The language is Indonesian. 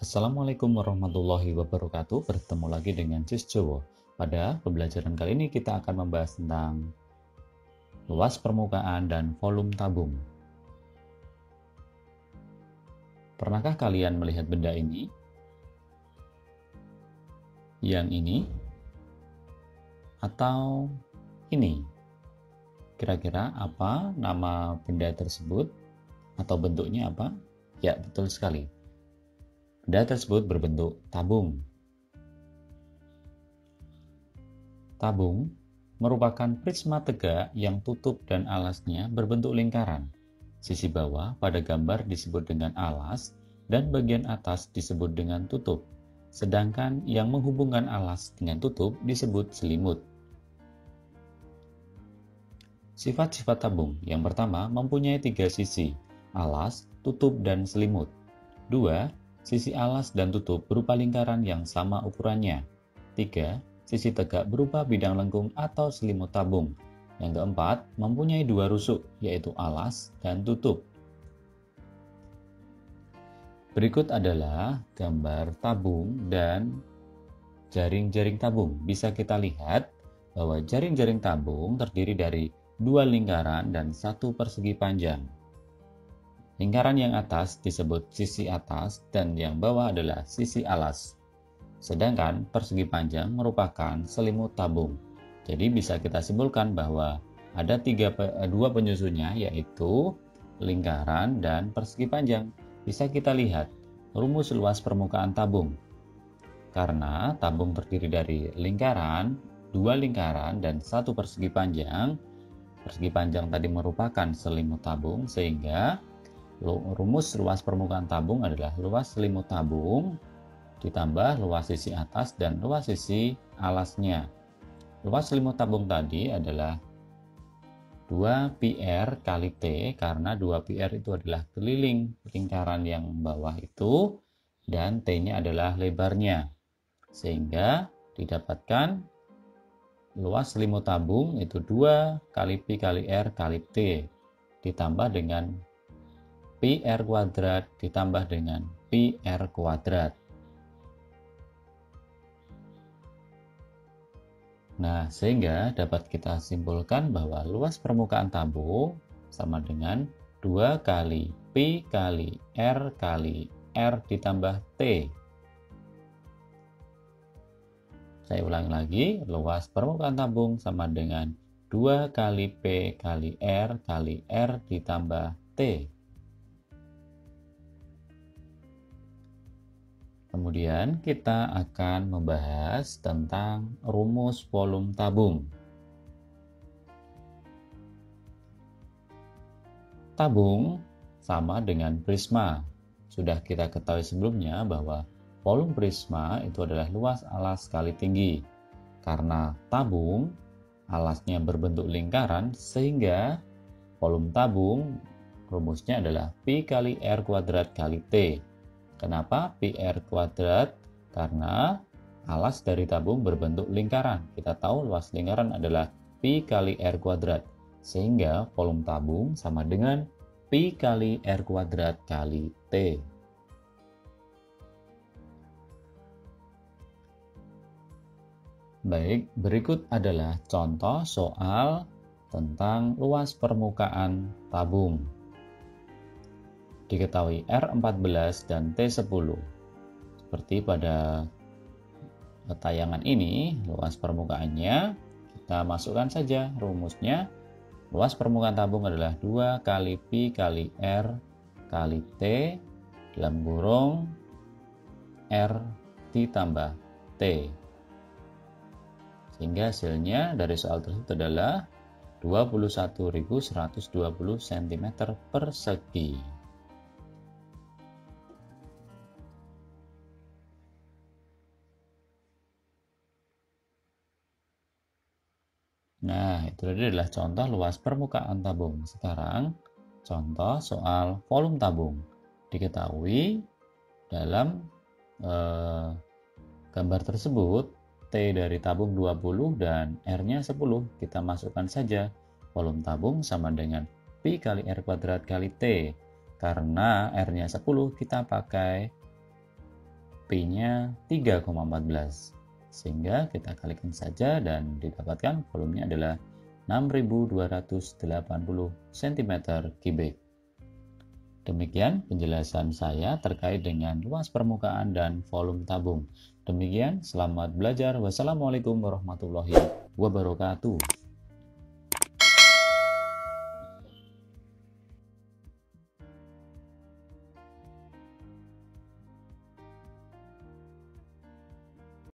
Assalamualaikum warahmatullahi wabarakatuh. Bertemu lagi dengan Cis Jowo. Pada pembelajaran kali ini kita akan membahas tentang luas permukaan dan volume tabung. Pernahkah kalian melihat benda ini? Yang ini? Atau ini? Kira-kira apa nama benda tersebut? Atau bentuknya apa? Ya, betul sekali. Benda tersebut berbentuk tabung. Tabung merupakan prisma tegak yang tutup dan alasnya berbentuk lingkaran. Sisi bawah pada gambar disebut dengan alas dan bagian atas disebut dengan tutup. Sedangkan yang menghubungkan alas dengan tutup disebut selimut. Sifat-sifat tabung. Yang pertama, mempunyai 3 sisi, alas, tutup, dan selimut. 2. Sisi alas dan tutup berupa lingkaran yang sama ukurannya. 3. Sisi tegak berupa bidang lengkung atau selimut tabung. Yang keempat, mempunyai 2 rusuk, yaitu alas dan tutup. Berikut adalah gambar tabung dan jaring-jaring tabung. Bisa kita lihat bahwa jaring-jaring tabung terdiri dari 2 lingkaran dan 1 persegi panjang. Lingkaran yang atas disebut sisi atas dan yang bawah adalah sisi alas. Sedangkan persegi panjang merupakan selimut tabung. Jadi bisa kita simpulkan bahwa ada 2 penyusunnya, yaitu lingkaran dan persegi panjang. Bisa kita lihat rumus luas permukaan tabung. Karena tabung terdiri dari lingkaran, 2 lingkaran dan 1 persegi panjang. Persegi panjang tadi merupakan selimut tabung, sehingga rumus luas permukaan tabung adalah luas selimut tabung ditambah luas sisi atas dan luas sisi alasnya. Luas selimut tabung tadi adalah 2 πr kali T, karena 2 πr itu adalah keliling lingkaran yang bawah itu, dan T-nya adalah lebarnya. Sehingga didapatkan luas selimut tabung itu 2 kali Pi kali R kali T, ditambah dengan Pi R kuadrat ditambah dengan Pi R kuadrat. Nah, sehingga dapat kita simpulkan bahwa luas permukaan tabung sama dengan 2 kali Pi kali R ditambah T. Saya ulangi lagi, luas permukaan tabung sama dengan 2 kali P kali R ditambah T. Kemudian kita akan membahas tentang rumus volume tabung. Tabung sama dengan prisma. Sudah kita ketahui sebelumnya bahwa volume prisma itu adalah luas alas kali tinggi. Karena tabung, alasnya berbentuk lingkaran, sehingga volume tabung rumusnya adalah Pi kali R kuadrat kali T. Kenapa Pi R kuadrat? Karena alas dari tabung berbentuk lingkaran. Kita tahu luas lingkaran adalah Pi kali R kuadrat. Sehingga volume tabung sama dengan Pi kali R kuadrat kali T. Baik, berikut adalah contoh soal tentang luas permukaan tabung. Diketahui R14 dan T10. Seperti pada tayangan ini, luas permukaannya kita masukkan saja rumusnya. Luas permukaan tabung adalah 2 kali Pi kali R kali T dalam kurung R ditambah T. Sehingga hasilnya dari soal tersebut adalah 21.120 cm persegi. Nah, itu adalah contoh luas permukaan tabung. Sekarang, contoh soal volume tabung. Diketahui dalam gambar tersebut, T dari tabung 20 dan R-nya 10. Kita masukkan saja. Volume tabung sama dengan Pi kali R kuadrat kali T. Karena R-nya 10, kita pakai P-nya 3,14. Sehingga kita kalikan saja dan didapatkan volumenya adalah 6.280 cm3. Demikian penjelasan saya terkait dengan luas permukaan dan volume tabung. Demikian, selamat belajar. Wassalamualaikum warahmatullahi wabarakatuh.